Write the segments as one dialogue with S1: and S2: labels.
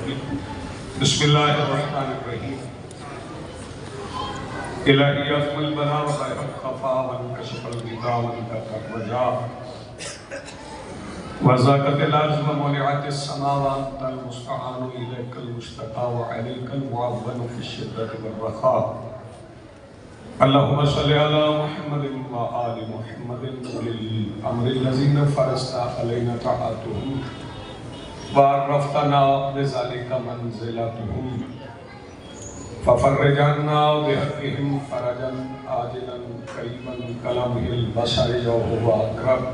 S1: بسم اللہ الرحمن الرحیم الہی عظم البنا و غیر الخفا وانکشف الغطا وانکت الرجا وزاکت العظم مونعت السماوات المستعان الیک المشتقى وعلیک المعون فی الشدت والرخاء اللہم صلی علی محمد و آل محمد اولی الامر الذین فرضت علینا طاعتهم وعرفتنا بذلك منزلتهم ففرج عنا بحقهم فرجا عاجلا قریبا کلامه البشر وهو اقرب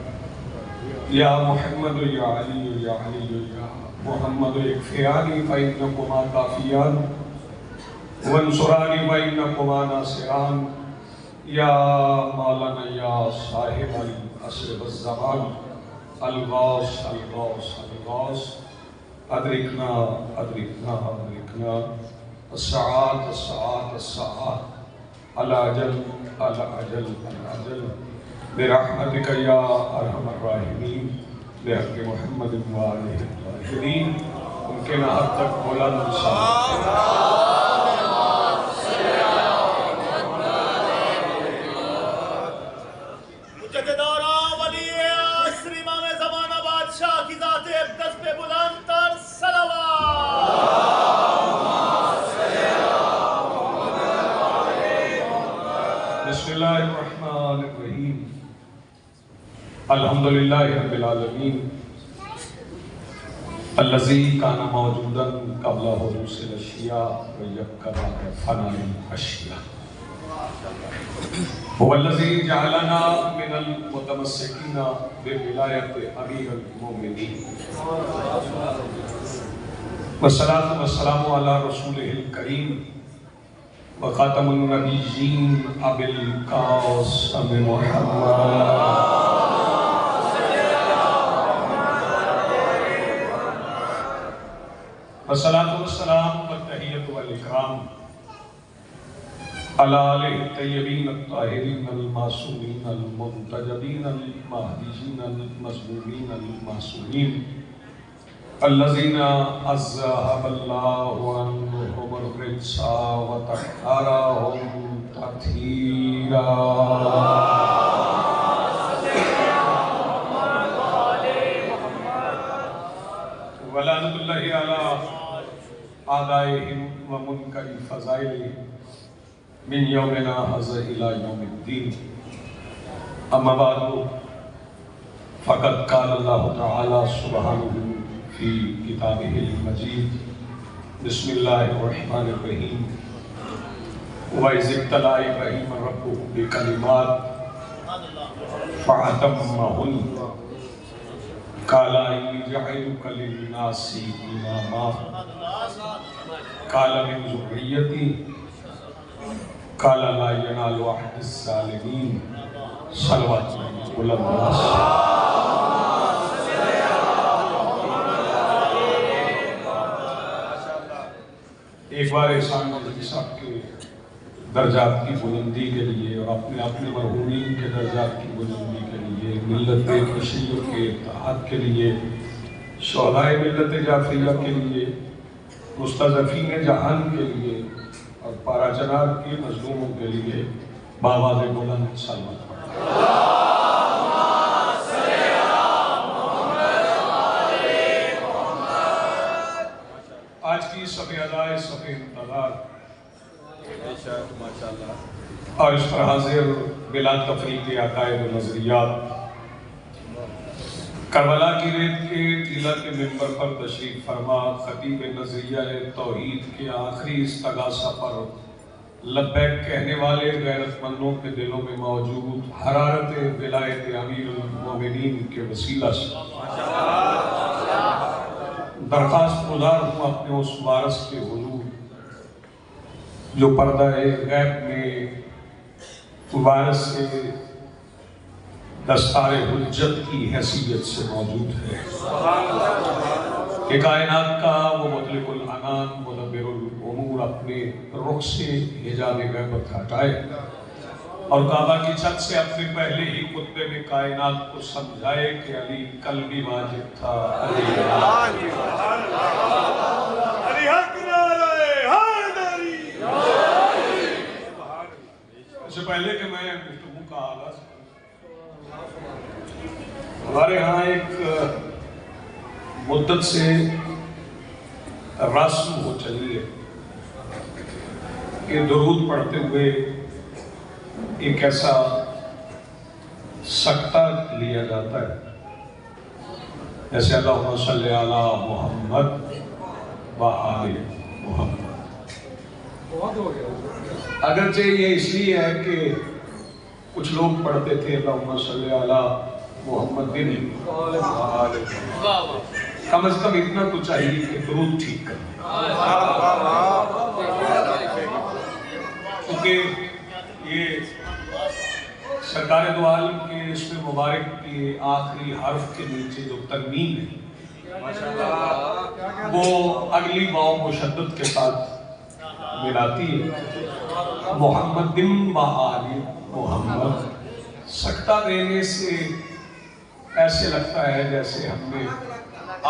S1: یا محمد یا علی یا علی یا محمد اکفیانی فإنکما کافیان وانصرانی فإنکما ناصران یا مولانا یا صاحب العصر والزمان الغوث الغوث الغوث ادرکنا ادرکنا ادرکنا الساعات الساعات الساعات العجل العجل العجل برحمتک یا ارحم الراحمین بحق محمد وآلہ الطاہرین ممکن حد تک مولانا صاحب الحمدللہ رب العالمین الذی کان موجودا قبل حدوث الاشیاء و یبقى فناء الاشیاء هو الذی جعلنا من المتمسکین بولایت امیر المؤمنین والصلاة والسلام علی رسولہ الکریم وخاتم النبیین ابی القاسم محمد والصلاة والسلام والتحیت والاکرام علی آلہ الطیبین الطاہرین المعصومین المنتجبین المہدیین المظلومین المعصومین الذین اذہب اللہ عنہم الرجس وطہرہم تطہیرا ولعنۃ اللہ علی اعدائهم ومنکر فضائلهم من یومنا ھذا الی یوم الدین اما بعد فقد قال اللہ تعالی سبحانہ فی کتابہ المجید بسم اللہ الرحمن الرحیم وَإِذِ ابْتَلَىٰ إِبْرَاهِيمَ رَبُّهُ بِكَلِمَاتٍ فَأَتَمَّهُنَّ قال إني جعلك للناس إماما قال من ذريتي قال لا ينال عهد الظالمين صلوات اللہ ایک بار احسان مدنی صاحب کے درجات کی بلندی کے لیے اور اپنے مرحومین کے درجات کی بلندی کے لیے ملت تشیع کے اتحاد کے لیے شہداء ملت جعفریہ کے لیے مستضعفین جہان کے لیے اور پارا چنار کے مظلوموں کے لیے باواز بلند سلامت آج کی صفحہ ادائے صفحہ انتظار اور اس پر حاضر بلا تفریق عقائد و نظریات کربلا کی ریت کے ٹیلہ کے منبر پر تشریف فرما خطیب نظریہ توحید کے آخری استغاثہ پر لبیک کہنے والے غیرت مندوں کے دلوں میں موجود حرارت ولایت امیر المومنین کے وسیلہ سے درخواست گزار ہوں اپنے اس وارث کے حضور جو پردہ غیب میں وارث سے دستار حجت کی حیثیت سے موجود ہے کہ کائنات کا وہ مطلق العنان مدبر الامور اپنے رخ سے حجاب غیبت ہٹائے اور کعبہ کی چھت سے اپنے پہلے ہی خطبے میں کائنات کو سمجھائے کہ علی کل بھی واجب تھا علی ہمارے ہاں ایک مدت سے رسم ہو چلی ہے کہ درود پڑھتے ہوئے ایک ایسا سکتہ لیا جاتا ہے جیسے اللہم صلی علی محمد و آل محمد. اگرچہ یہ اس لیے ہے کہ کچھ لوگ پڑھتے تھے اللہم صلی علی محمد و آل محمد. کم از کم اتنا تو چاہیے کہ درود ٹھیک کریں، کیونکہ یہ سرکار دو عالم کے اسم مبارک کے آخری حرف کے نیچے جو تنوین ہے وہ اگلی واو مشدد کے ساتھ ملاتی ہے، محمد و آل محمد. سکتہ دینے سے ایسے لگتا ہے جیسے ہم نے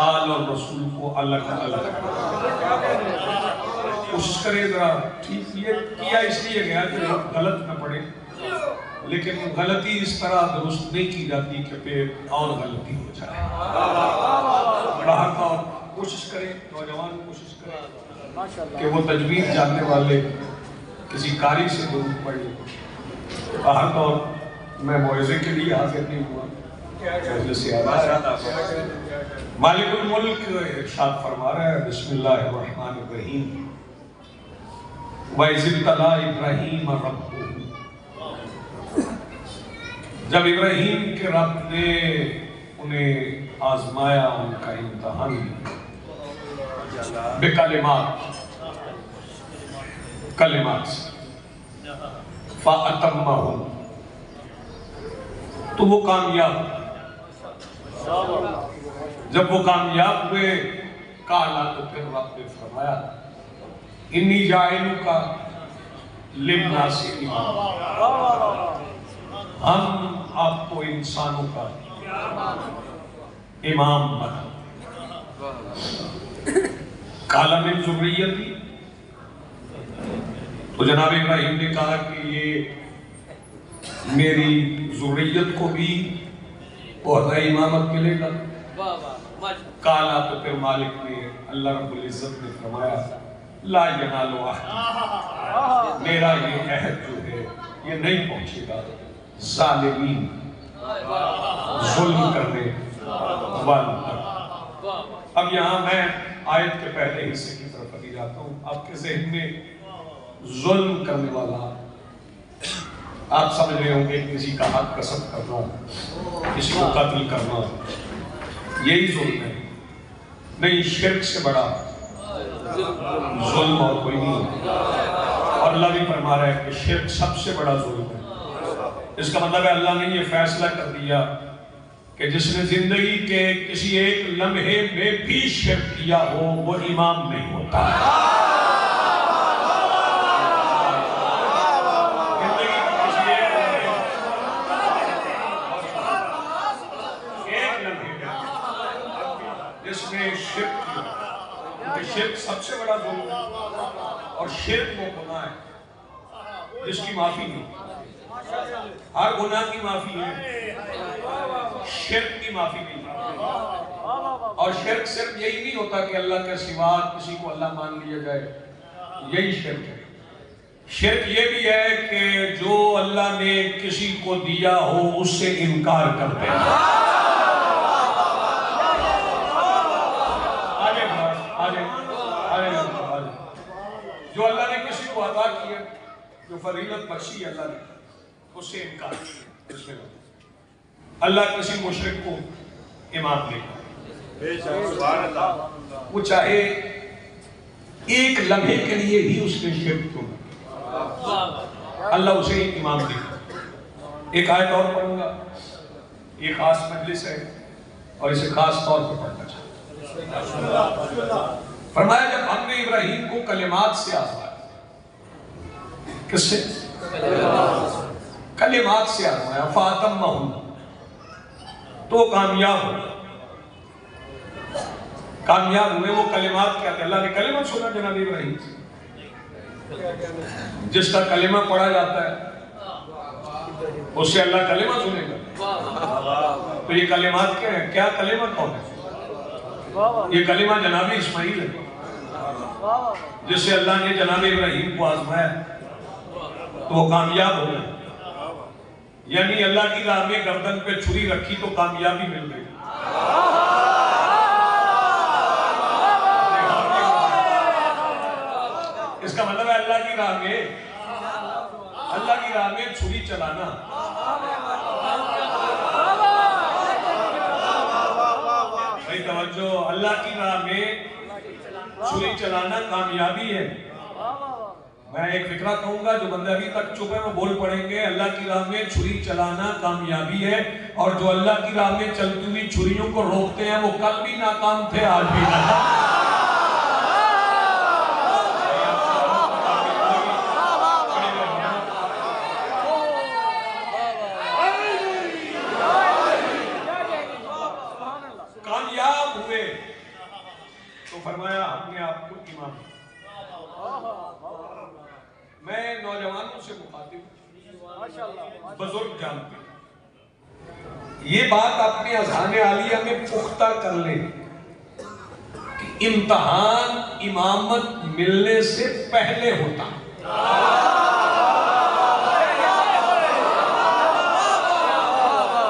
S1: آل اور رسول کو الگ الگ کوشش کرے ذرا ٹھیک. یہ کیا اس لیے گیا کہ لوگ غلط نہ پڑھیں، لیکن غلطی اس طرح درست نہیں کی جاتی کہ پھر اور غلطی ہو جائے. باہر کا کوشش کریں، نوجوان کوشش کریں کہ وہ تجوید جاننے والے کسی قاری سے درود پڑھ لیں. باہر کا میں موعظے کے لیے حاضر نہیں ہوا، مالک الملک ارشاد فرما رہا ہے بسم اللہ الرحمن الرحیم وَإِذِ ابْتَلَىٰ إِبْرَاهِيمَ رَبُّهُ. جب ابراہیم کے رب نے انہیں آزمایا، ان کا امتحان لیا کلمات سے فَأَتَمَّهُ، تو وہ کامیاب. جب وہ کامیاب ہوئے کالا، تو پھر رب نے فرمایا انی جاعلک للناس اماما، ہم آپ کو انسانوں کا امام بنا. کالا من ذریتی، تو جناب ابراہیم نے کہا کہ یہ میری ذریت کو بھی عہدہ امامت ملے گا. کالا، تو پھر مالک نے اللہ رب العزت نے فرمایا لا ینال عہد، میرا یہ عہد جو ہے یہ نہیں پہنچے گا ظالمین، ظلم کرنے والوں پر. اب یہاں میں آیت کے پہلے حصے کی طرف ابھی جاتا ہوں. آپ کے ذہن میں ظلم کرنے والا، آپ سمجھ رہے ہوں گے کسی کا حق غصب کرنا، کسی کو قتل کرنا، یہی ظلم ہے. نہیں، شرک سے بڑا ظلم اور کوئی نہیں ہے. اور اللہ بھی فرما رہا ہے کہ شرک سب سے بڑا ظلم ہے. اس کا مطلب ہے اللہ نے یہ فیصلہ کر دیا کہ جس نے زندگی کے کسی ایک لمحے میں بھی شرک کیا ہو وہ امام نہیں ہوتا. جس نے شرک کیا، کیونکہ شرک سب سے بڑا ظلم ہے، اور شرک وہ گناہ ہے جس کی معافی نہیں. ہر گناہ کی معافی ہے، شرک کی معافی نہیں. اور شرک صرف یہی نہیں ہوتا کہ اللہ کے سوا کسی کو اللہ مان لیا جائے، یہی شرک ہے. شرک یہ بھی ہے کہ جو اللہ نے کسی کو دیا ہو اس سے انکار کرتے ہیں. جو اللہ نے کسی کو عطا کیا، جو فضیلت بخشی اللہ نے، اس سے انکار کیا. اللہ کسی مشرک کو امام دے گا، وہ چاہے ایک لمحے کے لیے ہی اس نے شرک کیوں نہ، اللہ اسے امام دے گا. ایک آیت اور پڑھوں گا، یہ خاص مجلس ہے اور اسے خاص طور پر پڑھنا چاہیے. فرمایا جب ہم نے ابراہیم کو کلمات سے آزمایا، کس سے؟ کلمات سے آزمایا، فَأَتَمَّهُنَّ، تو کامیاب ہوئے. کامیاب ہوئے. وہ کلمات کیا تھے؟ اللہ نے کلمہ سنا جناب ابراہیم سے. جس کا کلمہ پڑھا جاتا ہے اس سے اللہ کلمہ سنے گا. تو یہ کلمات کیا ہیں؟ کیا کلمہ کون ہے؟ یہ کلمہ جناب اسماعیل ہے، جس سے اللہ نے جناب ابراہیم کو آزمایا تو وہ کامیاب ہو گئے. یعنی اللہ کی راہ میں گردن پہ چھری رکھی تو کامیابی مل گئی. اس کا مطلب ہے اللہ کی راہ میں چھری چلانا. بھائی توجہ، اللہ کی راہ میں چھری چلانا کامیابی ہے. میں ایک فکرہ کہوں گا، جو بندے ابھی تک چپ ہے وہ بول پڑیں گے. اللہ کی راہ میں چھری چلانا کامیابی ہے، اور جو اللہ کی راہ میں چلتی ہوئی چھریوں کو روکتے ہیں وہ کل بھی ناکام تھے، آج بھی ناکام. کامیاب ہوئے تو فرمایا ہم نے آپ کو امام. میں نوجوانوں سے مخاطب، بزرگ جانتے ہیں، یہ بات اپنے اذہان عالیہ میں پختہ کر لیں کہ امتحان امامت ملنے سے پہلے ہوتا.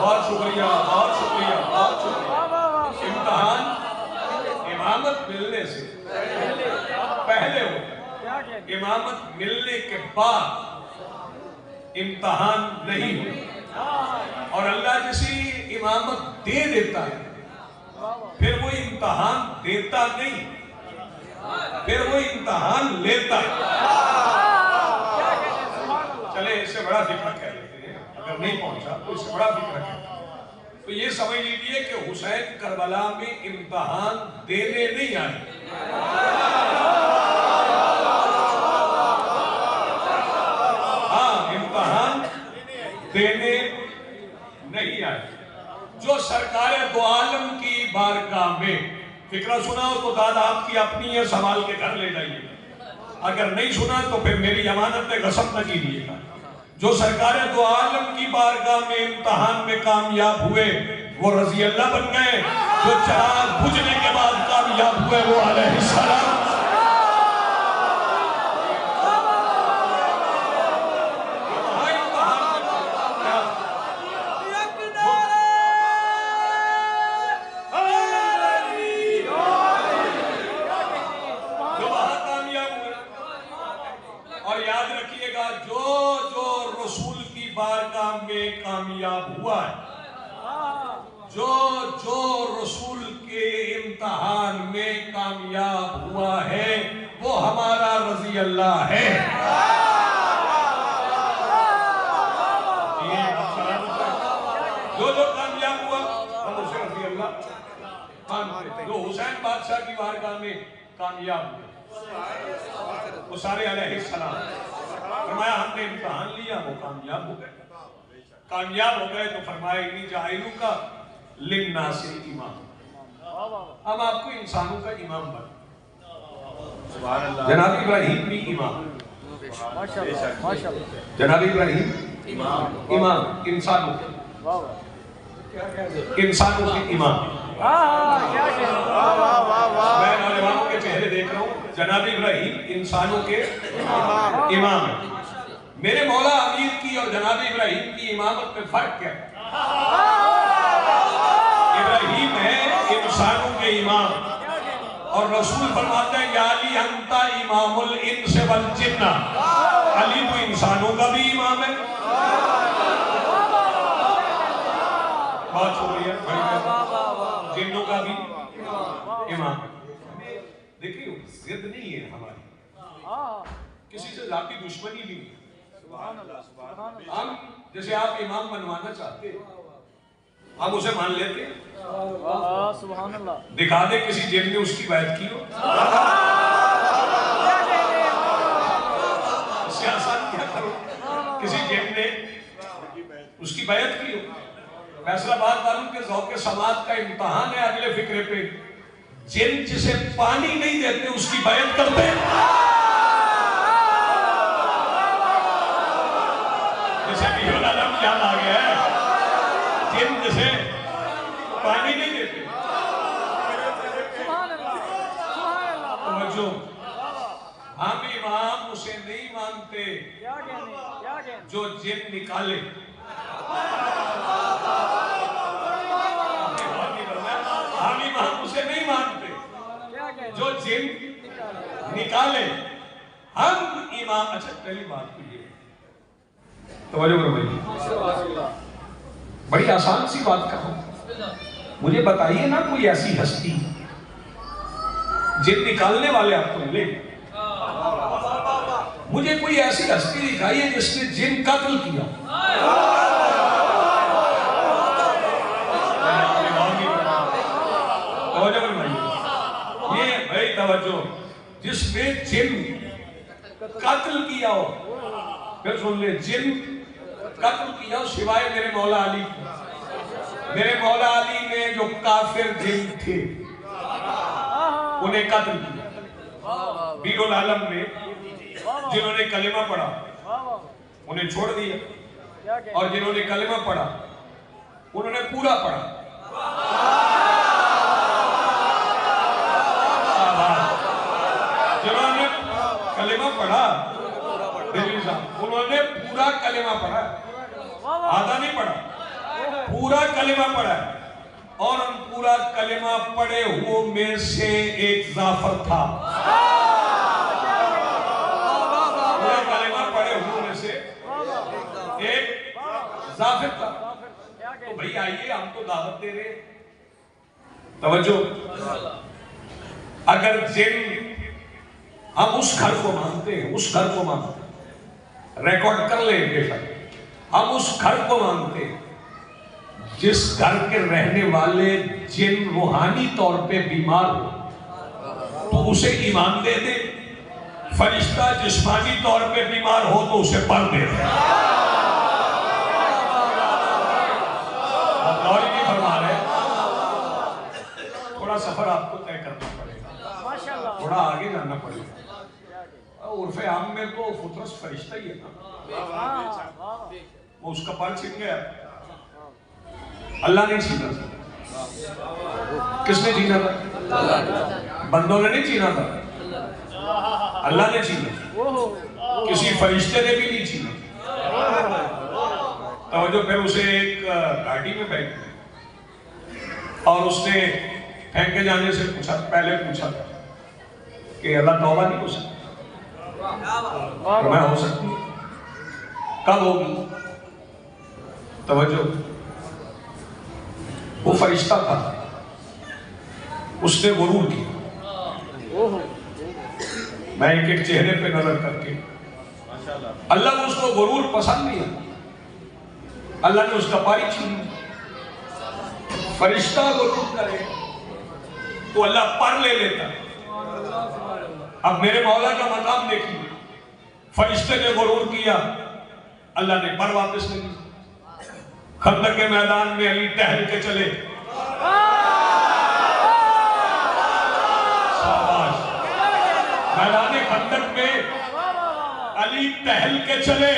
S1: بہت شکریہ، بہت شکریہ، بہت شکریہ. امتحان امامت ملنے سے پہلے ہوتا، امامت ملنے کے بعد امتحان نہیں ہوتا. اور اللہ جسی امامت دے دیتا ہے پھر وہ امتحان دیتا نہیں، پھر وہ امتحان لیتا ہے. چلے اس سے بڑا فکر کہہ لیتے ہیں، اگر نہیں پہنچا تو اس سے بڑا فکر کہہ لیتے ہیں. تو یہ سمجھ لیجئے کہ حسین کربلا میں امتحان دینے نہیں آئے. امتحان دینے نہیں آئے. جو سرکار دو عالم کی بارگاہ میں، فکرہ سنا ہو تو داد آپ کی اپنی ہے، سنبھال کے گھر لے جائیے. اگر نہیں سنا تو پھر میری امانت میں غصب نہ کیجیے گا. جو سرکار دو عالم کی بارگاہ میں امتحان میں کامیاب ہوئے وہ رضی اللہ بن گئے. جو چراغ بجھنے کے بعد کامیاب ہوئے وہ علیہ السلام. اور یاد رکھیے گا، جو رسول کی بارگاہ میں کامیاب ہوا ہے، جو رسول کے امتحان میں کامیاب ہوا ہے وہ ہمارا رضی اللہ ہے. جو کامیاب ہوا ہم اسے رضی اللہ مانتے. جو حسین بادشاہ کی بارگاہ میں کامیاب ہوئے وہ سارے علیہ السلام. فرمایا ہم نے امتحان لیا، وہ کامیاب ہو گئے. کامیاب ہو گئے تو فرمایا انی جاعلو کا للناس امام، ہم آپ کو انسانوں کا امام بنا. جناب ابراہیم بھی امام، جناب ابراہیم امام، انسانوں کے امام. میں نوجوانوں کے چہرے دیکھ رہا ہوں. جناب ابراہیم انسانوں کے امام ہیں. میرے مولا امیر کی اور جناب ابراہیم کی امامت میں فرق کیا ہے؟ ابراہیم ہے انسانوں کے امام، اور رسول فرماتے ہیں یا علی انتا امام الانس والجنہ. علی تو انسانوں کا بھی امام ہے. بہت شکریہ. جنوں کا بھی امام. دیکھیے ضد نہیں ہے ہماری، کسی سے ذاتی دشمنی نہیں ہے. ہم جیسے آپ امام بنوانا چاہتے ہیں ہم اسے مان لیتے ہیں. دکھا دے کسی جن نے اس کی بیعت کی ہو. اس سے آسان کیا کرو، کسی جن نے اس کی بیعت کی ہو. فیصلہ بات معلوم کہ ذوق سماعت کا امتحان ہے. اگلے فکرے پہ جن جسے پانی نہیں دیتے اس کی بیعت کرتے ہیں. جسے بھی توجہ، ہم امام اسے نہیں مانتے جو جن نکالے. ہم امام اسے نہیں مانتے جو جن نکالے. ہم امام. اچھا پہلی بات تو یہ توجہ کرو بھائی، بڑی آسان سی بات کہوں. مجھے بتائیے نا کوئی ایسی ہستی جن نکالنے والے آپ کو ملے. مجھے کوئی ایسی ہستی دکھائیے جس نے جن قتل کیا. توجہ کرو بھائی، یہ بھائی توجہ، جس نے جن قتل کیا ہو. پھر سن لے، جن قتل کیا ہو سوائے میرے مولا علی. میرے مولا علی نے جو کافر جن تھے انہیں قتل کیا. بیر العالم نے جنہوں نے کلمہ پڑھا انہیں چھوڑ دیا، اور جنہوں نے کلمہ پڑھا انہوں نے پورا پڑھا. جنہوں نے کلمہ پڑھا انہوں نے پورا کلمہ پڑھا، آدھا نہیں پڑھا، پورا کلمہ پڑھا. اور ہم پورا کلمہ پڑھے ہوئے میں سے ایک ظافر تھا. پورا کلمہ پڑھے ہوئے میں سے ایک ظافر تھا. تو بھئی آئیے، ہم تو دعوت دے رہے. توجہ، اگر جن ہم اس گھر کو مانتے ہیں، اس گھر کو مانتے ہیں، ریکارڈ کر لیں بے شک، ہم اس گھر کو مانتے ہیں جس گھر کے رہنے والے جن روحانی طور پہ بیمار ہو تو اسے ایمان دے دے. فرشتہ جسمانی طور پہ بیمار ہو تو اسے پر دے دے. اور ہی نہیں فرما رہے. تھوڑا سفر آپ کو طے کرنا پڑے گا، تھوڑا آگے جانا پڑے گا. عرف عام میں تو فطرس فرشتہ ہی ہے نا، وہ اس کا پر چھن گیا. اللہ نے چھینا تھا. کس نے چھینا تھا؟ بندوں نے نہیں چھینا تھا، اللہ نے چھینا. کسی فرشتے نے بھی نہیں چھینا. توجہ. پھر اسے ایک گاڑی میں بیٹھ گئے اور اس نے پھینکے جانے سے پہلے پوچھا کہ اللہ توبہ نہیں ہو سکتی؟ میں ہو سکتی. کب ہوگی؟ توجہ. وہ فرشتہ تھا، اس نے غرور کیا. میں ایک ایک چہرے پہ نظر کر کے، اللہ کو اس کو غرور پسند نہیں ہے. اللہ نے اس کا پاری چھین. فرشتہ غرور کرے تو اللہ پر لے لیتا. اب میرے مولا کا مقام دیکھیے. فرشتے نے غرور کیا، اللہ نے پر واپس لے لی. خندق کے میدان میں علی ٹہل کے چلے. میدان خندق میں علی ٹہل کے چلے.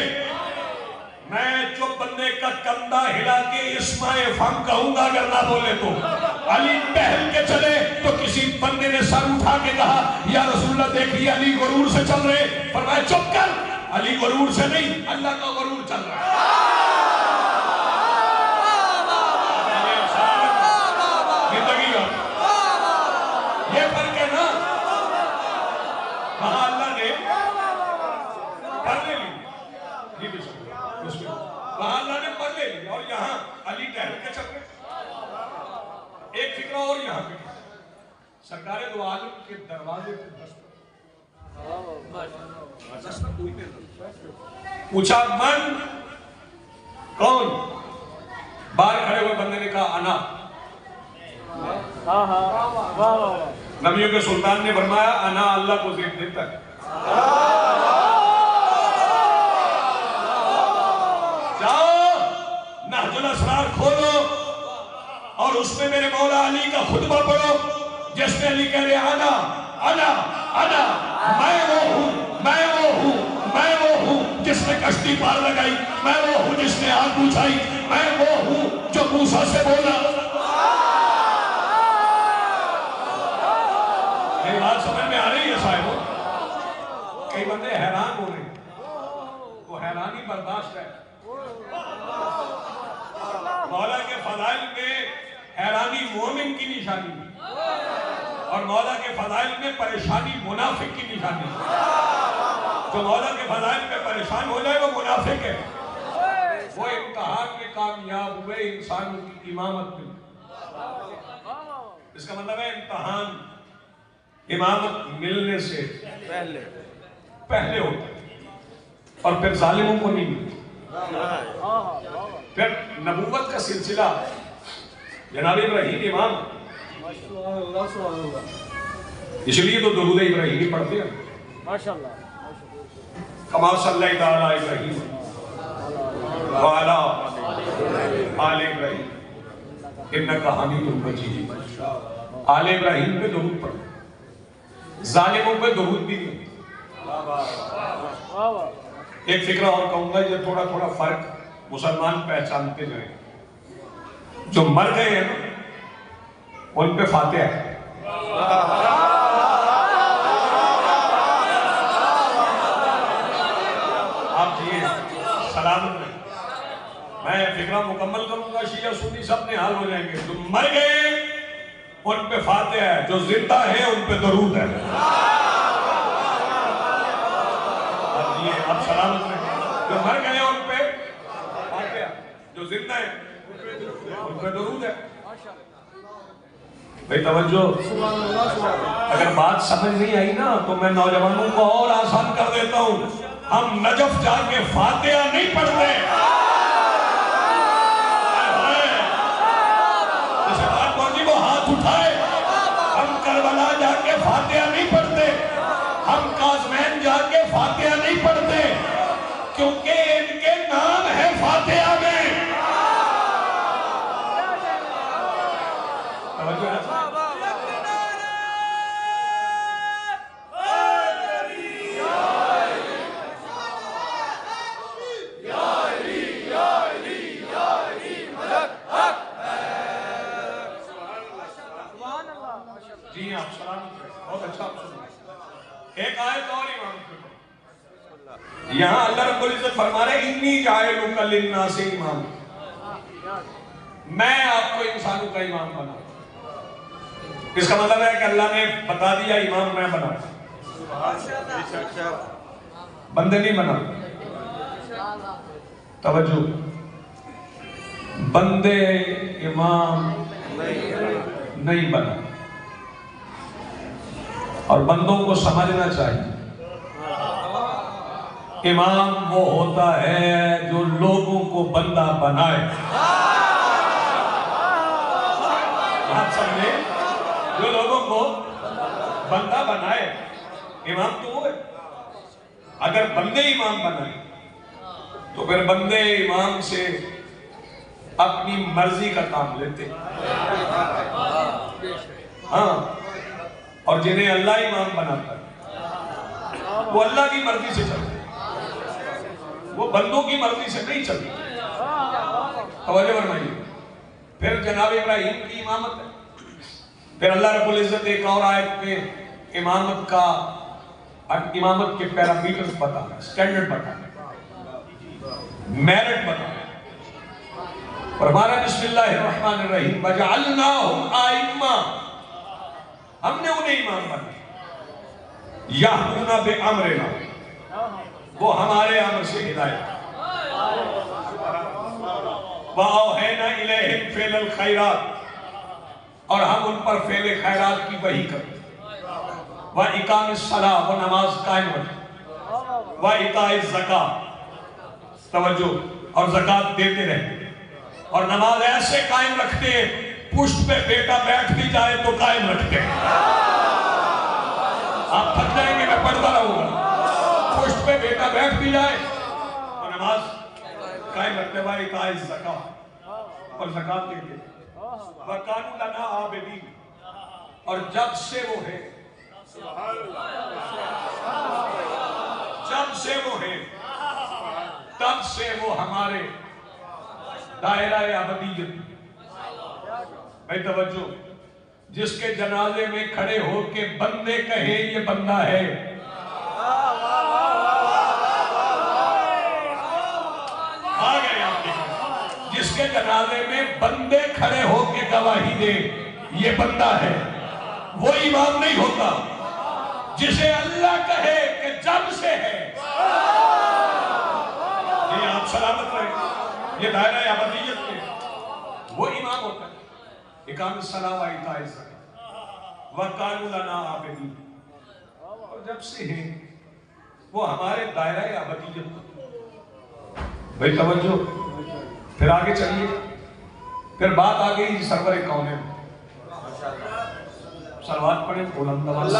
S1: میں جو بندے کا کندھا ہلا کے اسمائے فم کہوں گا اگر نہ بولے تو. علی ٹہل کے چلے تو کسی بندے نے سر اٹھا کے کہا یا رسول اللہ دیکھیے علی غرور سے چل رہے. فرمایا چپ کر، علی غرور سے نہیں، اللہ کا غرور چل رہا ہے. یہ فرق ہے نا. وہاں اللہ نے پر لے لی، وہاں اللہ نے پر لے لی، اور یہاں علی ٹہل کے چل رہے. ایک فکرہ اور یہاں پہ سرکار دو عالم کے دروازے پہ پوچھا من کون؟ باہر کھڑے ہوئے بندے نے کہا انا. نبیوں کے سلطان نے فرمایا انا اللہ کو ذکر دیتا ہے. جاؤ نہج الاسرار کھولو اور اس میں میرے مولا علی کا خطبہ پڑھو جس میں علی کہہ رہے انا انا انا، میں وہ ہوں، میں وہ ہوں، میں وہ ہوں جس نے کشتی پار لگائی، میں وہ ہوں جس نے آگ بجھائی، میں وہ ہوں جو موسیٰ سے بولا. میری بات سمجھ میں آ رہی ہے صاحب؟ بندے حیران ہو رہے ہیں، وہ حیرانی برداشت ہے۔ مولا کے فضائل میں حیرانی مومن کی نشانی ہے، اور مولا کے فضائل میں پریشانی منافق کی نشانی ہے۔ جو مولا کے فضائل میں پریشان ہو جائے وہ منافق ہے۔ وہ امتحان میں کامیاب ہوئے انسانوں کی امامت میں۔ اس کا مطلب ہے امتحان امامت ملنے سے پہلے ہوتا ہے، اور پھر ظالموں کو نہیں ملتا۔ پھر نبوت کا سلسلہ جناب ابراہیم امام، اس لیے تو درود ابراہیمی پڑھتے ہیں ماشاءاللہ، کما صلی اللہ علیہ ابراہیم وعلی آل ابراہیم انکا حمید مجید۔ آل ابراہیم پہ درود پڑھو، ظالموں پہ درود بھی نہیں۔ ایک فکرہ اور کہوں گا، یہ تھوڑا تھوڑا فرق مسلمان پہچانتے جائیں۔ جو مر گئے ہیں ان پہ فاتحہ ہے، آپ جیئے سلامت رہیں۔ میں فکرہ مکمل کروں گا، شیعہ سنی سب نحال ہو جائیں گے۔ جو مر گئے ان پہ فاتحہ ہے، جو زندہ ہے ان پہ درود ہے۔ آپ سلامت رہیں۔ جو مر گئے ان پہ فاتحہ، جو زندہ ہے ان پہ درود ہے۔ بھئی توجہ، اگر بات سمجھ نہیں آئی نا تو میں نوجوانوں کو اور آسان کر دیتا ہوں۔ ہم نجف جا کے فاتحہ نہیں پڑھتے، جسے بات پہنچی وہ ہاتھ اٹھائے۔ ہم کربلا جا کے فاتحہ نہیں پڑھتے، ہم کاظمین جا کے فاتحہ نہیں پڑھتے، کیونکہ ان کے نام ہے فاتحہ میں۔ جی آپ سلامت رہے، بہت اچھا آپ سنیں۔ ایک آیت اور امام کو یہاں اللہ رب العزت فرما رہے انی جاعلک للناس امام، میں آپ کو انسانوں کا امام بنا۔ اس کا مطلب ہے کہ اللہ نے بتا دیا امام میں بنا، بندے نہیں بنا۔ توجہ، بندے امام نہیں بنا، اور بندوں کو سمجھنا چاہیے امام وہ ہوتا ہے جو لوگوں کو بندہ بنائے۔ آپ سمجھے، جو لوگوں کو بندہ بنائے، امام تو وہ ہے۔ اگر بندے امام بنائے تو پھر بندے امام سے اپنی مرضی کا کام لیتے، ہاں، اور جنہیں اللہ امام بناتا ہے وہ اللہ کی مرضی سے چلتے، وہ بندوں کی مرضی سے نہیں چلتے۔ توجہ فرمائیے۔ پھر جناب ابراہیم کی امامت ہے، پھر اللہ رب العزت ایک اور آیت میں امامت کے پیرامیٹرز بتا ہے، سٹینڈرڈ بتا ہے، میرٹ بتا ہے۔ فرمانا بسم اللہ الرحمن الرحیم وَجَعَلْنَاهُمْ آئِمَّةً، ہم نے انہیں امام بنا، یَحْکُمُونَ بِأَمْرِنَا، وہ ہمارے امر سے ہدایت، وَأَوْحَيْنَا إِلَيْهِمْ فِعْلَ الْخَيْرَاتِ، اور ہم ان پر فعل خیرات کی وحی کرتے، وَإِقَامِ الصَّلَاةِ، وہ نماز قائم رکھتے، وَإِتَاءِ الزَّكَاةِ، توجہ، اور زکاة دیتے رہتے، اور نماز ایسے قائم رکھتے پشت پہ بیٹا بیٹھ بھی جائے تو قائم رکھتے۔ آپ تھک جائیں گے، میں پڑھتا رہوں گا۔ پشت پہ بیٹا بیٹھ بھی جائے اور نماز قائم رکھتے، وَإِتَاءِ الزَّكَاةِ، اور زکاة دیتے، وَكَانُوا لَنَا عَابِدِينَ، اور جب سے وہ ہے تب سے وہ ہمارے دائرہ ابدیت۔ بھائی توجہ، جس کے جنازے میں کھڑے ہو کے بندے کہے یہ بندہ ہے، کے جنازے میں بندے کھڑے ہو کے گواہی دے یہ بندہ ہے، وہ امام نہیں ہوتا. جسے اللہ کہے کہ جب سے ہے، یہ آپ سلامت رہے، یہ دائرہ ابدیت کے، وہ امام ہوتا ہے. اقام الصلاۃ و ایتاء الزکاۃ وَقَالُوا لَنَا عَابِدِينَ. اور جب سے ہیں وہ ہمارے دائرہ ابدیت. بھئی توجہ، پھر آگے چلیے. پھر بات آ گئی سرور کونین. صلوات پڑھیں بلند آواز سے.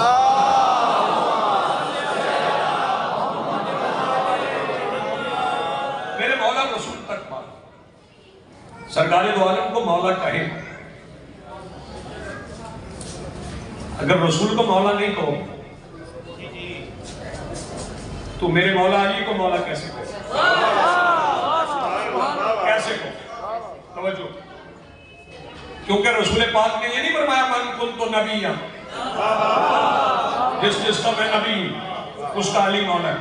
S1: میرے مولا رسول تک بات. سرکار دو عالم کو مولا کہے، اگر رسول کو مولا نہیں کہو تو میرے مولا علی کو مولا کیسے کہو؟ کیسے کہو؟ توجہ، کیونکہ رسول پاک نے یہ نہیں فرمایا من کنت نبیًا، جس کا میں نبی اس کا علی مولا ہے.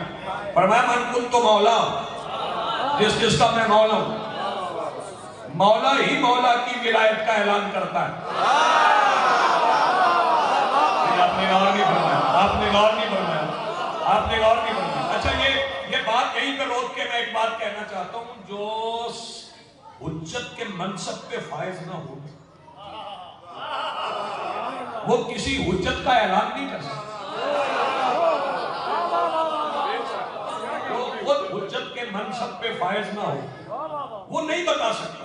S1: فرمایا من کنت مولا، جس کا میں مولا ہوں. مولا ہی مولا کی ولایت کا اعلان کرتا ہے. آپ نے غور نہیں فرمایا، آپ نے غور نہیں فرمایا، آپ نے غور نہیں فرمایا. اچھا یہ بات یہیں پہ روک کے میں ایک بات کہنا چاہتا ہوں. جو حجت کے منصب پہ فائز نہ ہو وہ کسی حجت کا اعلان نہیں کر سکتا. وہ حجت کے منصب پہ فائز نہ ہو وہ نہیں بتا سکتا.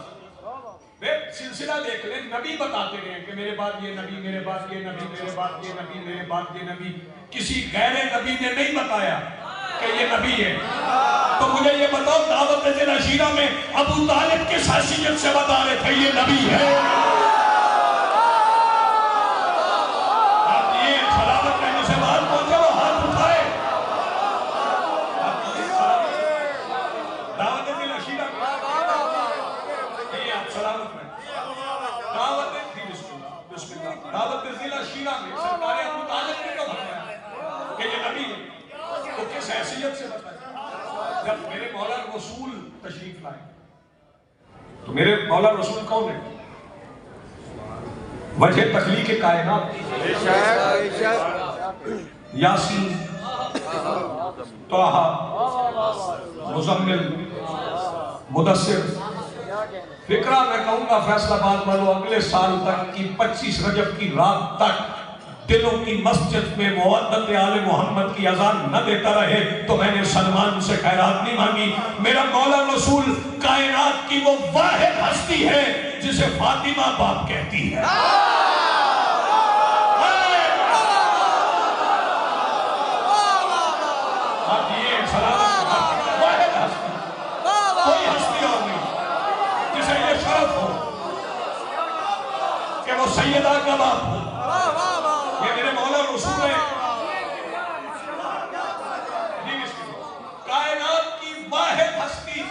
S1: سلسلہ دیکھ لیں، نبی بتاتے رہے کہ میرے بعد یہ نبی، میرے بعد یہ نبی، میرے بعد یہ نبی، میرے بعد یہ نبی. کسی غیر نبی نے نہیں بتایا کہ یہ نبی ہے. تو مجھے یہ بتاؤ، دعوت ذی العشیرہ میں ابو طالب کس حیثیت سے بتا رہے تھے یہ نبی ہے؟ آپ یہ سلامت رہنے سے بات پہنچے وہ ہاتھ اٹھائے. دعوت ذی العشیرہ یہ آپ سلامت رہنے. دعوت ذی العشیرہ میں سرکار ابو طالب نے کیوں بتایا کہ یہ نبی ہے؟ تو کس حیثیت سے بتایا؟ جب میرے مولا رسول تشریف لائے تو میرے مولا رسول کون ہے؟ وجہ تخلیق کائنات. یاسین، طٰہٰ، مزمل، مدثر. فکرہ میں کہوں گا فیصلہ آباد والوں، اگلے سال تک کی 25 رجب کی رات تک دلوں کی مسجد میں مودت آل محمد کی اذان نہ دیتا رہے تو میں نے سلمان سے خیرات نہیں مانگی. میرا مولا رسول کائنات کی وہ واحد ہستی ہے جسے فاطمہ باپ کہتی ہے. آپ یہ سلامت واحد ہستی، کوئی ہستی اور نہیں جسے یہ شرف ہو کہ وہ سیدہ کا باپ ہو. یہ میرے مولا رسول ہے. کائنات کی واحد ہستی.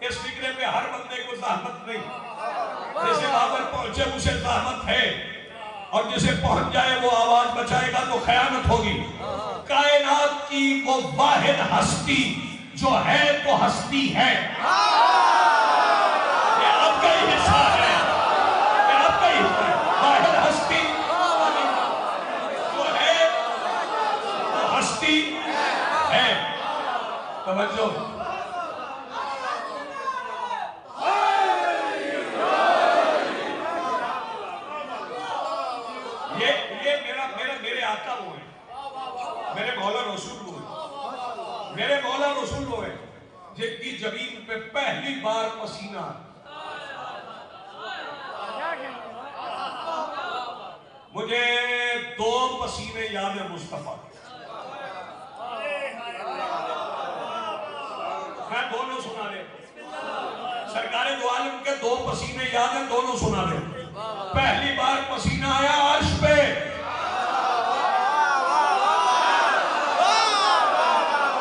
S1: اس فکرے پہ ہر بندے کو زحمت نہیں. جسے بابر پہنچے اسے زحمت ہے، اور جسے پہنچ جائے وہ آواز بچائے گا تو خیانت ہوگی. کائنات کی وہ واحد ہستی جو ہے تو ہستی ہے. یہ آپ کا ہی حصہ ہے، یہ آپ کا ہی حصہ ہے. واحد ہستی جو ہے تو ہستی ہے. توجہ، میرے آقا وہ ہے، میرے مولا رسول وہ ہے. میرے مولا رسول وہ ہے جن کی جبین پہ پہلی بار پسینہ. مجھے 2 پسینے یاد ہیں مصطفیٰ. میں دونوں سنا دے. سرکار دو عالم کے 2 پسینے یاد ہیں، دونوں سنا دے. پہلی بار پسینہ آیا عرش پہ.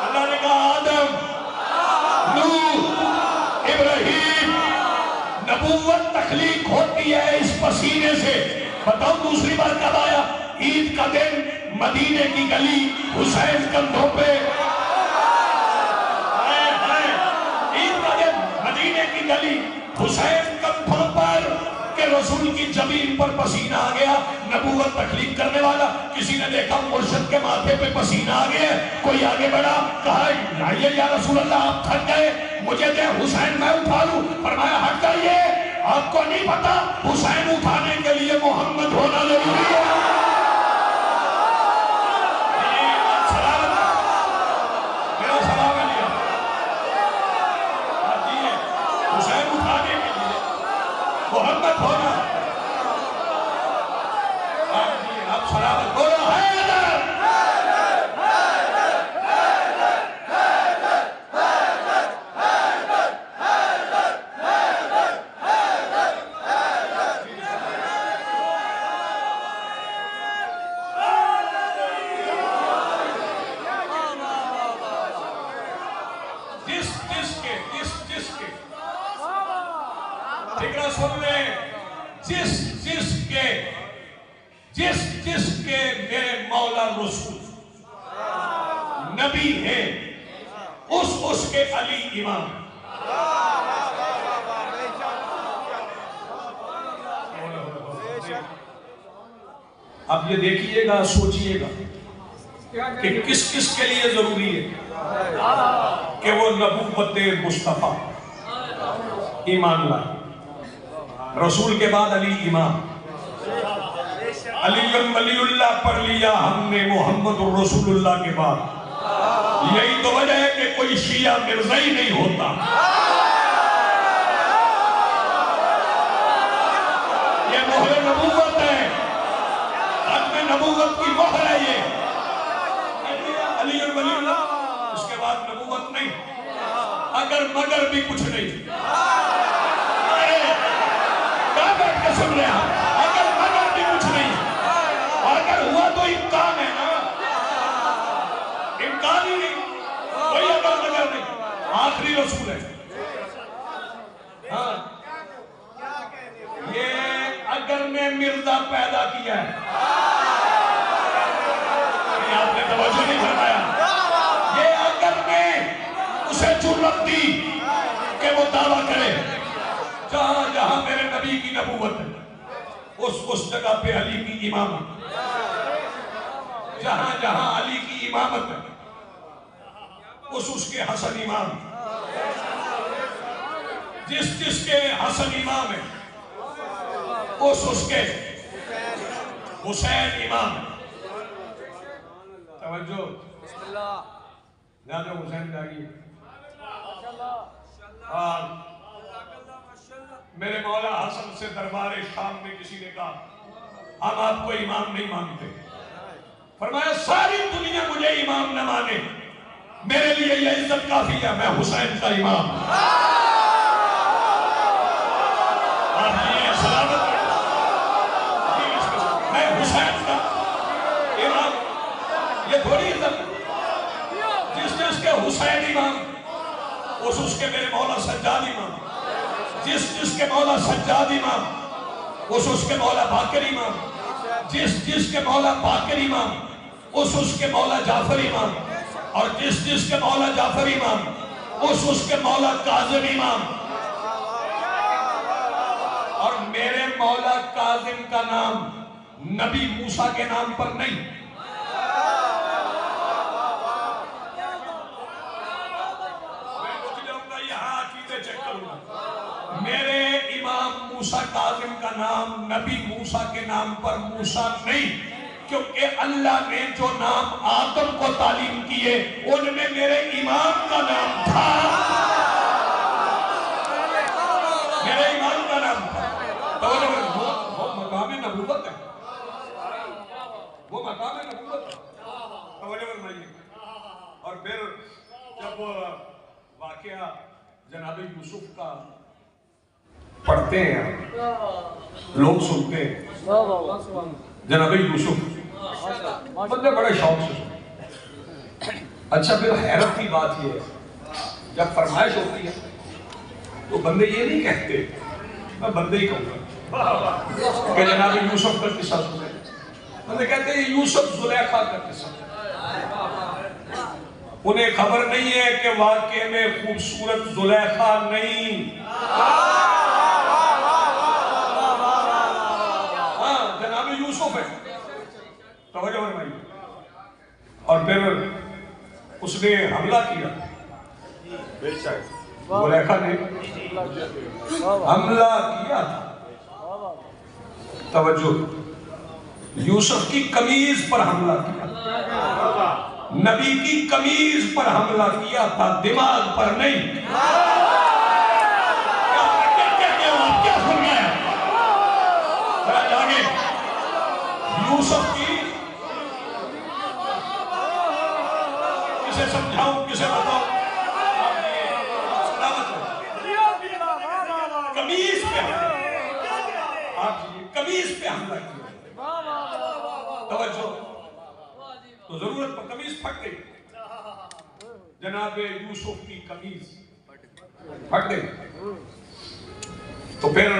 S1: اللہ نے کہا آدم، نوح، ابراہیم، نبوت تخلیق ہوتی ہے اس پسینے سے. بتاؤ دوسری بار کب آیا؟ عید کا دن، مدینے کی گلی، حسین کندھوں پہ. عید کا دن حسین کندھوں پر کہ رسول کی جبین پر پسینہ آ گیا. نبوت تخلیق کرنے والا کسی نے دیکھا مرشد کے ماتھے پہ پسینہ آ گیا, کوئی آگے بڑھا, کہا آئیے یا رسول اللہ آپ تھک گئے, مجھے دے حسین میں اٹھا لوں. فرمایا ہٹ جائیے, آپ کو نہیں پتا حسین اٹھانے کے لیے محمد ہونا ضروری ہے. میرا سلام ہے حسین اٹھانے کے لیے محمد ہونا. آپ سلامت بولو حیدر. ٹھیکرا سن لیں, جس کے میرے مولا رسول نبی ہے اس کے علی امام. اب یہ دیکھیے گا, سوچئے گا کہ کس کس کے لیے ضروری ہے کہ وہ نبوت مصطفیٰ ایمان لائے. رسول کے بعد علی امام. علی ولی اللہ پڑھ لیا ہم نے محمد الرسول اللہ کے بعد. یہی تو وجہ ہے کہ کوئی شیعہ مرزائی نہیں ہوتا. یہ مہر نبوت ہے, ختم نبوت کی مہر ہے یہ. علی ولی اللہ, اس کے بعد نبوت نہیں, اگر مگر بھی کچھ نہیں. بیٹھ کے سن رہے ہیں, اگر مگر بھی کچھ نہیں, اور اگر ہوا تو امکان ہے نا, امکان ہی نہیں, کوئی اگر مگر نہیں, آخری رسول ہے. ہاں یہ اگر نے مرزا پیدا کیا ہے, آپ نے توجہ نہیں فرمایا, یہ اگر نے اسے جرأت دی کہ وہ دعویٰ کرے جہاں جہاں میرے نبی کی نبوت ہے اس جگہ پہ علی کی امامت, جہاں جہاں علی کی امامت ہے اس کے حسن امام, جس کے حسن امام ہے اس کے حسین امام. توجہ, زیادہ حسین جاگی. میرے مولا حسن سے دربار شام میں کسی نے کہا ہم آپ کو امام نہیں مانتے. فرمایا ساری دنیا مجھے امام نہ مانے, میرے لیے یہ عزت کافی ہے, میں حسین کا امام. آپ یہ سلامت ہے, میں حسین کا امام. یہ تھوڑی عزت, جس کے حسین امام اس کے میرے مولا سجاد امام, جس کے مولا سجاد امام اس کے مولا باقر امام, جس کے مولا باقر امام اس کے مولا جعفر امام, اور جس کے مولا جعفر امام اس کے مولا کاظم امام. اور میرے مولا کاظم کا نام نبی موسیٰ کے نام پر نہیں, میرے امام موسیٰ کاظم کا نام نبی موسیٰ کے نام پر موسیٰ نہیں, کیونکہ اللہ نے جو نام آدم کو تعلیم کیے ان میں میرے امام کا نام تھا, میرے امام کا نام تھا. وہ مقام نبوت ہے, وہ مقام نبوت ہے. اور پھر جب واقعہ جناب یوسف کا پڑھتے ہیں, لوگ سنتے ہیں جناب یوسف, بندے بڑے شوق سے سنتے. اچھا پھر حیرت کی بات یہ ہے, جب فرمائش ہوتی ہے تو بندے یہ نہیں کہتے, میں بندے ہی کہوں گا کہ جناب یوسف کا قصہ سنیں. بندے کہتے ہیں یوسف زلیخا کا قصہ. انہیں خبر نہیں ہے کہ واقعے میں خوبصورت زلیخا نہیں، ہاں جناب یوسف ہے. توجہ فرمائیے. اور پھر اس نے حملہ کیا، زلیخا نے حملہ کیا تھا. توجہ، یوسف کی قمیض پر حملہ کیا، نبی کی قمیض پر حملہ کیا تھا، دماغ پر نہیں. کیا فرمایا؟ آگے یوسف کی کسے سمجھاؤں کسے بتاؤں؟ قمیض پہ قمیض پہ حملہ کیا. توجہ، تو ضرورت پر قمیض پھٹ گئی. جناب یوسف کی قمیض پھٹ گئی. تو پھر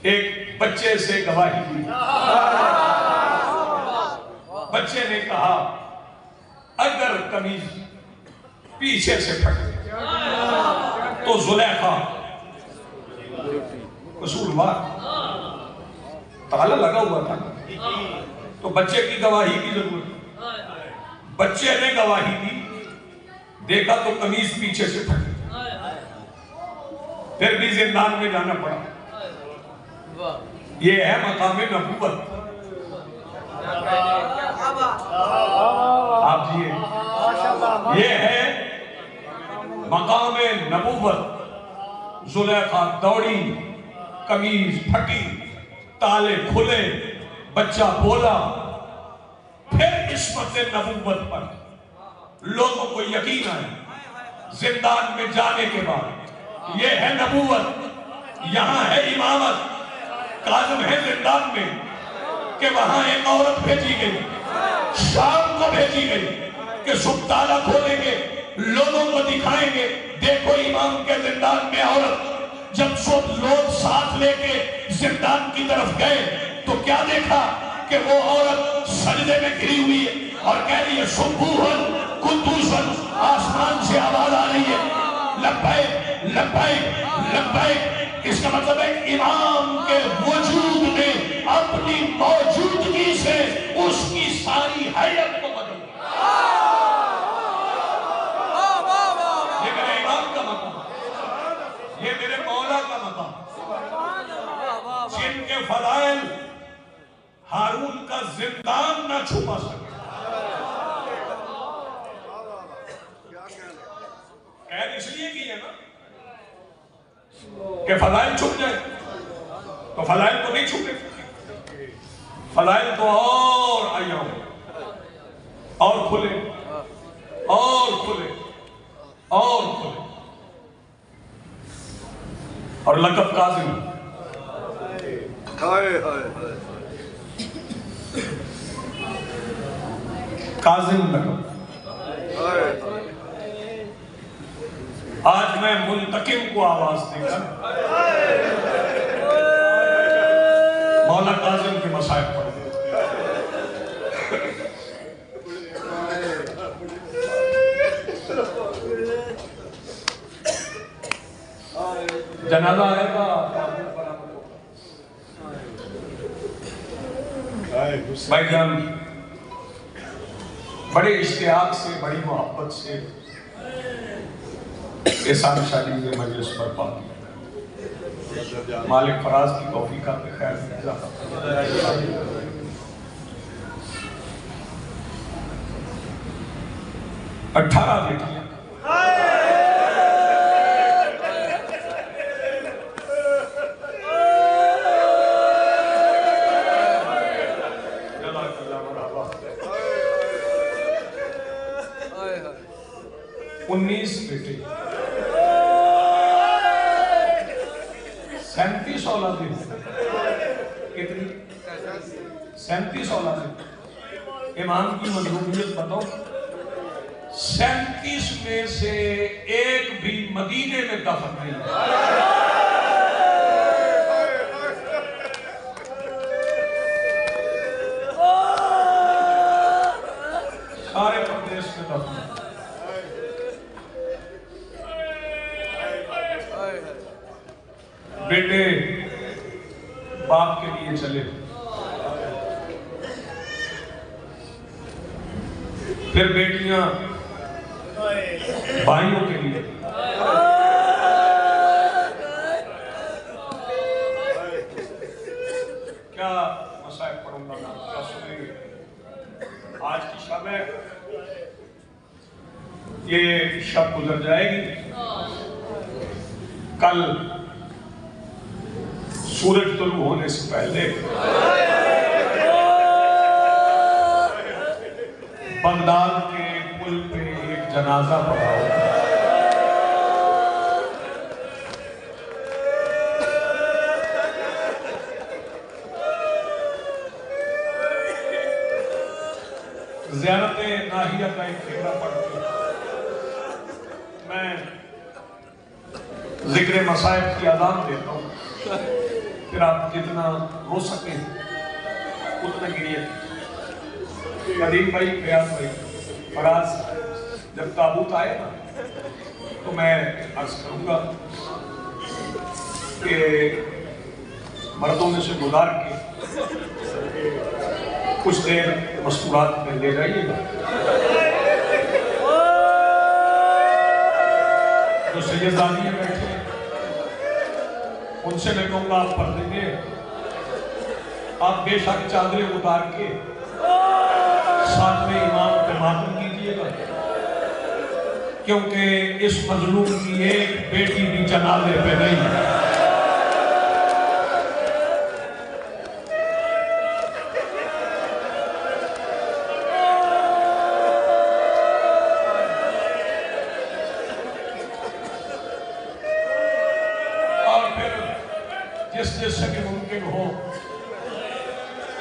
S1: ایک بچے سے گواہی دی. بچے نے کہا اگر قمیض پیچھے سے پھٹ گئی تو زلیخا قصوروار. تالا لگا ہوا تھا تو بچے کی گواہی کی ضرورت. بچے نے گواہی دی، دیکھا تو قمیض پیچھے سے پھٹ گئی. پھر بھی زندان میں جانا پڑا. یہ ہے مقام نبوت. آپ جیئے، یہ ہے مقام نبوت. زلیخا دوڑی، قمیض پھٹی، تالے کھلے، بچہ بولا. پھر عصمت نبوت پر لوگوں کو یقین آیا زندان میں جانے کے بعد یہ ہے نبوت، یہاں ہے امامت. کاظم ہے زندان میں کہ وہاں ایک عورت بھیجی گئی، شام کو بھیجی گئی کہ صبح تالا کھولیں گے، لوگوں کو دکھائیں گے دیکھو امام کے زندان میں عورت. جب سب لوگ ساتھ لے کے زندان کی طرف گئے تو کیا دیکھا کہ وہ عورت سجدے میں گری ہوئی ہے اور کہہ رہی ہے سبوحن قدوسن. آسمان سے آواز آ رہی ہے لبیک لبیک لبیک. اس کا مطلب ہے امام کے وجود نے اپنی موجودگی سے اس کی ساری حیت کو بدل دیا. یہ میرے امام کا مقام، یہ میرے مولا کا مقام، جن کے فضائل ہارون کا زندان نہ چھپا سکے. قید اس لیے کی ہے نا کہ فضائل چھپ جائے، تو فضائل تو نہیں چھپے. فضائل تو اور آیا ہو اور کھلے اور کھلے اور کھلے. اور لقب کاظم، کاظم لقب. آج میں منتقم کو آواز دے کر مولا کاظم کے مصائب پڑھ دے. جنازہ آئے گا بھائی جان، بڑے اشتیاق سے، بڑی محبت سے احسان شادی کے مجلس پر پاتی. مالک فراز کی توفیقہ پہ خیر اضافہ. 18 بیٹیاں، بیٹے، 37 اولادیں. کتنی؟ 37 اولادیں. امام کی مظلومیت بتاؤ، 37 میں سے ایک بھی مدینے میں دفن نہیں. سارے پردیس سے دفن. بیٹے باپ کے لیے چلے، پھر بیٹیاں بھائیوں کے لیے. کیا مصائب پڑھوں گا میں، کیا سنیں گے. آج کی شب ہے، یہ شب گزر جائے گی. کل سورج طلوع ہونے سے پہلے بغداد کے پل پہ ایک جنازہ پڑا ہوگا. زیارت ناہیہ کا ایک فکرہ پڑھ کے میں ذکر مصائب کی اذان دیتا ہوں، پھر آپ جتنا رو سکیں اتنا گریے. قدیم بھائی، فیاض بھائی، فراز، جب تابوت آئے نا تو میں عرض کروں گا کہ مردوں میں سے گزار کے کچھ دیر مستورات میں لے جائیے گا. جو سیدانی بیٹھے ان سے میں کہوں گا آپ پڑھ دیں گے. آپ بے شک چادریں اتار کے ساتھ میں امام پہ ماتم کیجیے گا، کیونکہ اس مظلوم کی ایک بیٹی بھی جنازے پہ نہیں ہے. جس سے کہ ممکن ہو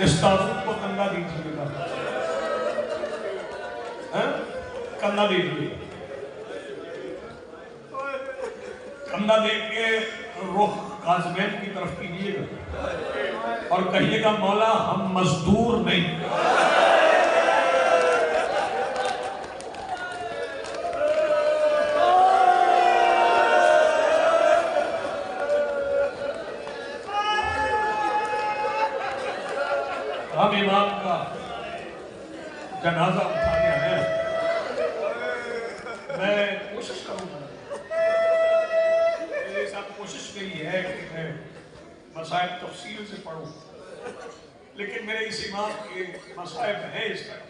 S1: اس تابوت کو کندھا دیجیے گا، کندھا دیجیے، کندھا دے کے رخ قاضمین کی طرف کیجیے گا اور کہیے گا مولا ہم مزدور نہیں، ہم امام کا جنازہ اٹھانے ہیں. میں کوشش کروں گا، میرے ساتھ کوشش یہی ہے کہ میں مصائب تفصیل سے پڑھوں، لیکن میرے اس امام کے مصائب ہیں اس طرح،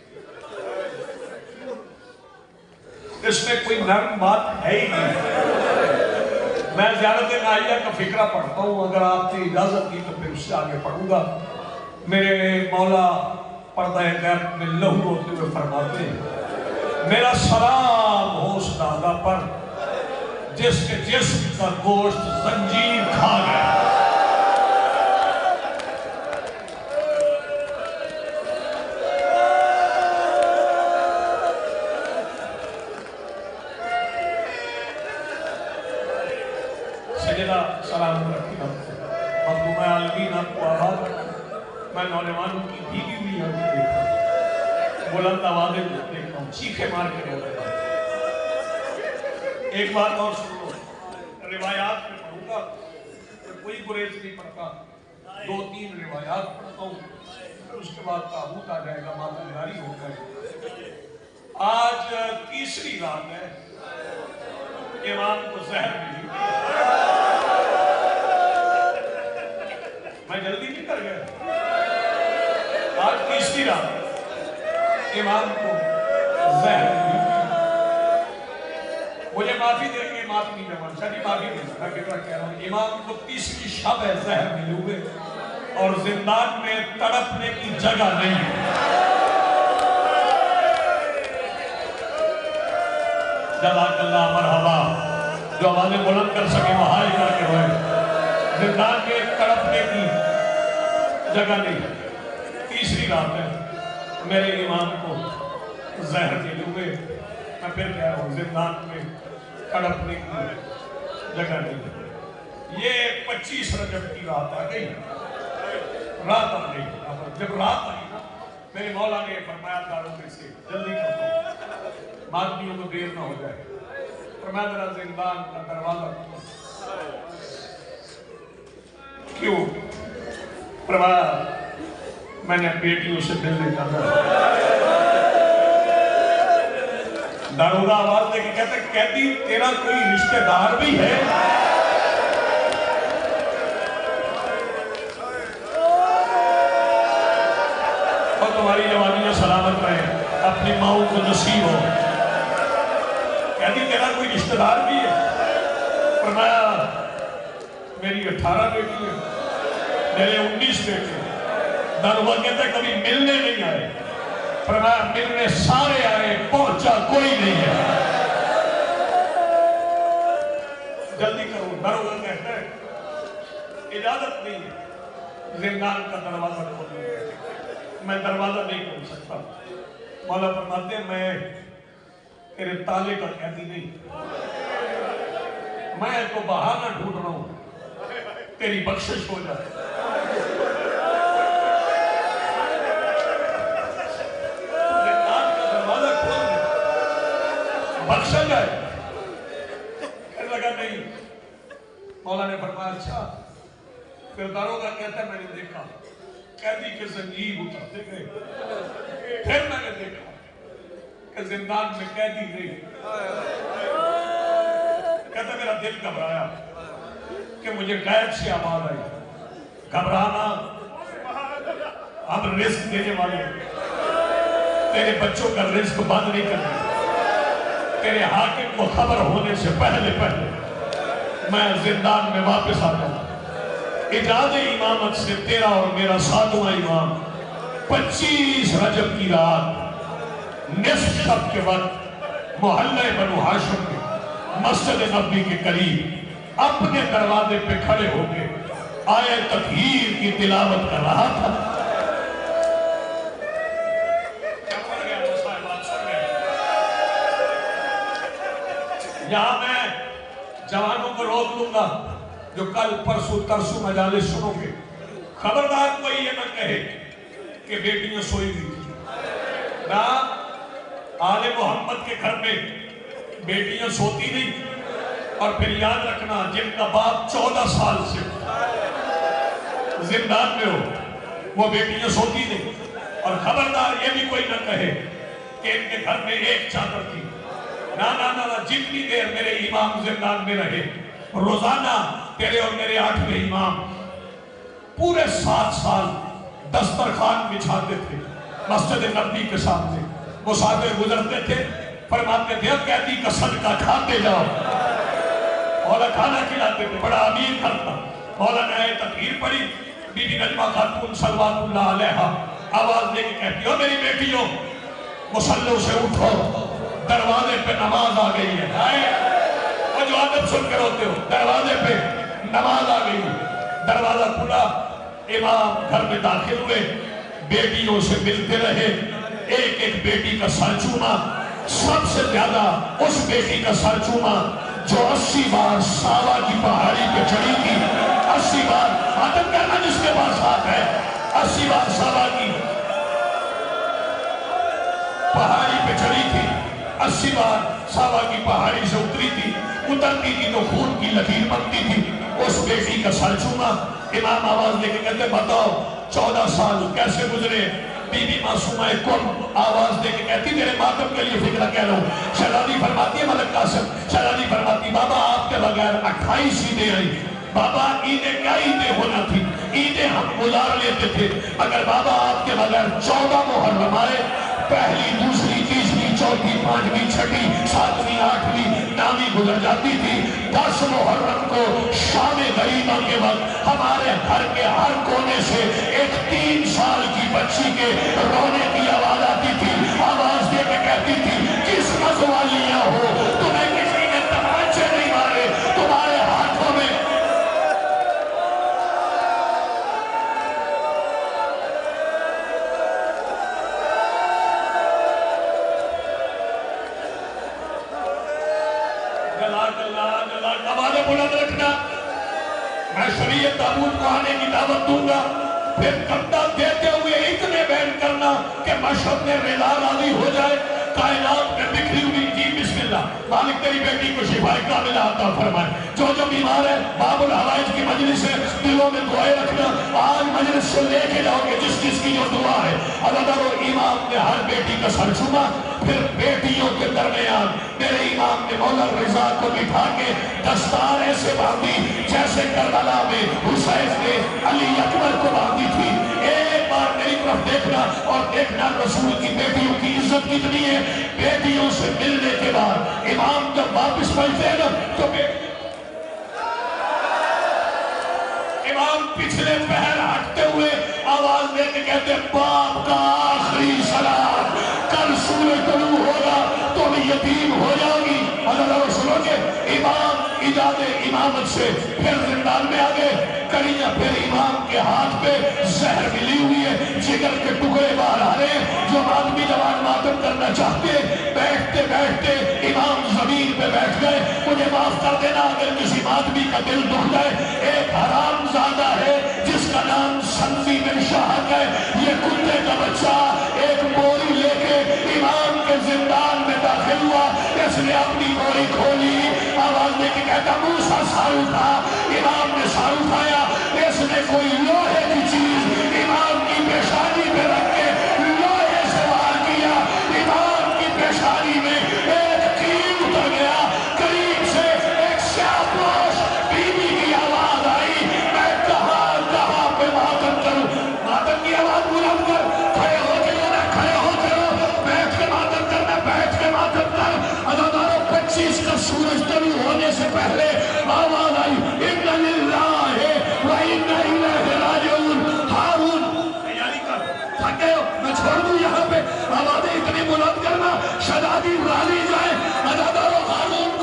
S1: اس میں کوئی نرم بات ہے ہی نہیں. میں زیارت ناہیہ کا فکرہ پڑھتا ہوں، اگر آپ نے اجازت کی تو پھر اس سے آگے پڑھوں گا. میرے مولا پردہ غیب میں لہو ہوتے ہوئے فرماتے ہیں میرا سلام ہو اس دادا پر جس کے جسم کا گوشت زنجیر کھا گیا. سیدہ سلام رکھتی مخدوم عالمین آپ کو آباد. میں نوجوانوں کی بھیگی ہوئی آنکھیں دیکھتا ہوں، بلند آوازیں دیکھتا ہوں، چیخے مار کے رو رہا ہوں. ایک بات اور سن لو، روایات میں پڑھوں گا، کوئی گریز نہیں پڑھتا، 2-3 روایات پڑھتا ہوں، پھر اس کے بعد تابوت آ جائے گا، ماتم جاری ہو جائے. آج تیسری رات ہے، امام کو زہر ملی. میں جلدی نہیں کر گیا. آج تیسری رات امام کو زہر ملی. مجھے معافی دیں گے، معافی نہیں میں منشا نہیں معافی دیں گا، میں کہہ رہا ہوں امام کو تیسری شب ہے زہر ملے ہوئے اور زندان میں تڑپنے کی جگہ نہیں ہے. جزاک اللہ مرحبا. جو آوازیں بلند کر سکے وہ ہائی کر کے ہوئے. زندان میں تڑپنے کی جگہ نہیں. تیسری رات ہے، میرے امام کو زہر ملے ہوئے. میں پھر کہہ رہا ہوں زندان میں تڑپنے کی جگہ نہیں. یہ 25 رجب کی رات آ گئی، رات آ گئی. جب رات آئی نا میرے مولا نے فرمایا داروں میں سے جلدی کرو مادیوں کو دیر نہ ہو جائے، فرمایا میرا زندان کا دروازہ کیوں؟ فرمایا میں نے بیٹیوں سے ملنے جانا ہے۔ داروغہ آواز دے کے کہتے قیدی تیرا کوئی رشتہ دار بھی ہے؟ اور تمہاری جوانیاں سلامت رہے، اپنی ماؤں کو نصیب ہو۔ کہتی تیرا کوئی رشتہ دار بھی ہے؟ فرمایا میری 18 بیٹی ہے، میرے 19 بیٹے ہیں۔ داروغہ کہتا ہے کبھی ملنے نہیں آئے، فرمایا ملنے سارے آئے، پہنچا کوئی نہیں ہے۔ جلدی کرو، داروغہ کہتا ہے اجازت نہیں ہے زندان کا دروازہ کھولنے کی، میں دروازہ نہیں کھول سکتا۔ مولا فرماتے ہیں میں تیرے تالے کا قیدی نہیں، میں تو بہانہ ڈھونڈ رہا ہوں تیری بخشش ہو جائے۔ زندان کا دروازہ کھول دے، بخشا جائے۔ کہنے لگا نہیں۔ مولا نے فرمایا اچھا۔ پھر داروغہ کہتا ہے میں نے دیکھا قیدی کے زنجیر اترتے گئے، پھر میں نے دیکھا کہ زندان میں قیدی نہیں۔ کہتا میرا دل گھبرایا کہ مجھے غیب سے آواز آئی، گھبرانا ہم رزق دینے والے ہیں، تیرے بچوں کا رزق بند نہیں کرنا، تیرے حاکم کو خبر ہونے سے پہلے میں زندان میں واپس آتا ہوں۔ اجازت امامت سے تیرا اور میرا 7واں امام 25 رجب کی رات نصف شب کے وقت محلہ بنو ہاشم کے مسجد نبوی کے قریب اپنے دروازے پہ کھڑے ہو کے آیت تطہیر کی تلاوت کر رہا تھا۔ یہاں میں جوانوں کو روک لوں گا جو کل پرسوں ترسوں مجالس سنو گے، خبردار کوئی یہ نہ کہے کہ بیٹیاں سوئی ہوئی تھی۔ نہ آل محمد کے گھر میں بیٹیاں سوتی نہیں، اور پھر یاد رکھنا جن کا باپ 14 سال سے زندان میں ہو وہ بیٹیاں سوتی نہیں۔ اور خبردار یہ بھی کوئی نہ کہے کہ ان کے گھر میں ایک چادر تھی۔ نہ جتنی دیر میرے امام زندان میں رہے، روزانہ تیرے اور میرے 8ویں امام پورے 7 سال دسترخوان بچھاتے تھے مسجد نبوی کے سامنے۔ مسافر گزرتے تھے، فرماتے تھے قیدی کا صدقہ کھاتے جاؤ۔ مولا کھانا کھلاتے تھے، بڑا امیر گھر تھا۔ مولا نے آیت تطہیر پڑھی، بی بی نجمہ خاتون صلوات اللہ علیہا آواز دے کے کہتی ہو میری بیٹیوں مصلوں سے اٹھو، دروازے پہ نماز آ گئی ہے۔ وہ جو ادب سن کر ہوتے ہو، دروازے پہ نماز آ گئی۔ دروازہ کھلا، امام گھر میں داخل ہوئے، بیٹیوں سے ملتے رہے، ایک ایک بیٹی کا سر چوما، سب سے زیادہ اس بیٹی کا سر چوما جو 80 بار ساوا کی پہاڑی پہ چڑھی تھی۔ 80 بار آدم کہنا جس کے پاس ہاتھ ہے، 80 بار ساوا کی پہاڑی پہ چڑھی تھی، 80 بار ساوا کی پہاڑی سے اتری تھی، اترتی تھی تو خون کی لکیر بنتی تھی۔ اس بیٹی کا سر چوما، امام آواز لے کے کہتے بتاؤ 14 سال کیسے گزرے؟ بی بی معصومہ کم آواز دے کے کہتی میرے ماتم کے لیے فکرہ کہہ رہا ہوں۔ شہزادی فرماتی ہے ملک قاسم، شہزادی فرماتی بابا آپ کے بغیر 28 عیدیں آئی۔ بابا عیدیں کیا عیدیں ہونا تھی، عیدیں ہم گزار لیتے تھے، اگر بابا آپ کے بغیر 14 محرم آئے، پہلی دوسری تیسری چوتھی پانچویں چھٹی ساتویں آٹھویں نامی گزر جاتی تھی۔ 10 محرم کو شام غریبہ کے وقت ہمارے گھر کے ہر کونے سے ایک 3 سال کی بچی کے رونے کی آواز آتی تھی۔ آواز دے کے کہتی تھی قسمت والیاں ہو، تمہیں کسی نے تمانچے نہیں مارے، تمہارے ہاتھوں میں آوازیں بلند رکھنا۔ میں شریعت تابوت کو آنے کی دعوت دوں گا، پھر کردہ دیتے ہوئے اتنے بیان کرنا کہ مشہد میں رضا راضی ہو جائے، کائنات میں بکھری ہوئی
S2: بیٹا مالک تیری بیٹی کو شفائے کاملہ عطا فرمائے. جو بیمار ہے باب الحوائج کی مجلس ہے, دلوں میں دعائیں رکھنا. آج مجلس سے لے کے جاؤ گے جس کی جو دعا ہے. اللہ تعالیٰ امام نے ہر بیٹی کا سر چھوما, پھر بیٹیوں کے درمیان میرے امام نے مولا رضا کو بٹھا کے دستار ایسے باندھی جیسے کربلا میں حسین نے علی اکبر کو باندھی تھی. ایک بار میری طرف دیکھنا اور دیکھنا رسول کی بیٹیوں کی عزت کتنی ہے. بیٹیوں سے ملنے کے بعد امام جب واپس پہنچتے ہیں نا تو امام پچھلے پہر ہٹتے ہوئے آواز دے کے کہتے ہیں باپ کا آخری سلام, کل سورج طلوع ہوگا تو بھی یتیم ہو جاؤ گی. اللہ سنو کہ امام ایجاد امامت سے پھر زندان میں آگے کڑیاں, پھر امام کے ہاتھ پہ زہر ملی ہوئی ہے, جگر کے ٹکڑے باہر آ رہے ہیں. جو آدمی جوان ماتم کرنا چاہتے بیٹھتے بیٹھتے امام زمین پہ بیٹھ گئے. مجھے معاف کر دینا اگر کسی آدمی کا دل دکھ جائے. ایک حرام زادہ ہے جس کا نام سنزی بن شاہد ہے, یہ کتے کا بچہ ایک بوری لے کے امام کے زندان میں داخل ہوا. اس نے اپنی بوری کھولی, آواز دے کے کہتا موسیٰ سار اٹھا. امام نے سار اٹھایا, اس نے کوئی لوہے کی چیز امام کی پیشانی پہ رکھ کے لوہے سے وار کیا. امام کی پیشانی میں ایک تیر اتر گیا. قریب سے ایک سیاہ پوش بیوی کی آواز آئی, میں کہاں پہ ماتم کروں. ماتم کی آواز بلند کر, کھڑے ہو کے لینا, کھڑے ہو کے لو, بیٹھ کے ماتم کرنا, بیٹھ کے ماتم کر. عزاداروں 25 کا سورج طلوع ہونے سے پہلے آواز آئی اِنَّ لِلَّهِ وَإِنَّ إِلَيْهِ رَاجِعُونَ. ہارون تیاری کر, تھک گئے ہو, میں چھوڑ دوں یہاں پہ. آوازیں اتنی بلند کرنا شہزادی راضی جائے. عزاداروں ہارون